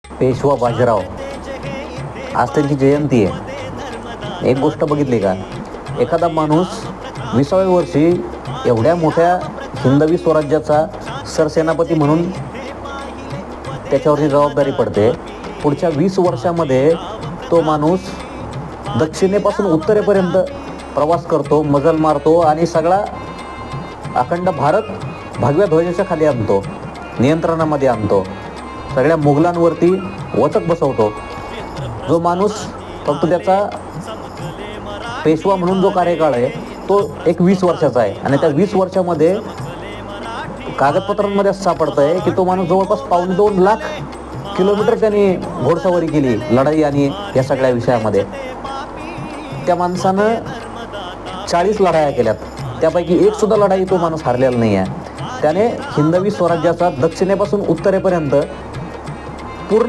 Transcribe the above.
पेशवा बाजीराव, आज त्यांची जयंती आहे. एक गोष्ट बघितली का, एखादा माणूस 20व्या वर्षी एवढ्या मोठ्या हिंदवी स्वराज्याचा सरसेनापती म्हणून त्याच्यावरची जबाबदारी पडते. पुढच्या 20 वर्षामध्ये तो माणूस दक्षिणेपासून उत्तरेपर्यंत प्रवास करतो, मजल मारतो आणि सगळा अखंड भारत भगव्या ध्वजाच्या खाली आणतो, नियंत्रणामध्ये आणतो, सगळ्या मुघलांवरती वचक बसवतो. जो माणूस फक्त त्याचा पेशवा म्हणून जो कार्यकाळ आहे तो एक 20 वर्षाचा आहे आणि त्या 20 वर्षामध्ये कागदपत्रांमध्ये असं सापडतं आहे की तो माणूस जवळपास 2.25 लाख किलोमीटर त्यांनी घोडसवारी केली, लढाई आणि या सगळ्या विषयामध्ये. त्या माणसानं 40 लढाया केल्यात, त्यापैकी एक सुद्धा लढाई तो माणूस हारलेला नाही आहे. त्याने हिंदवी स्वराज्याचा दक्षिणेपासून उत्तरेपर्यंत पूर्ण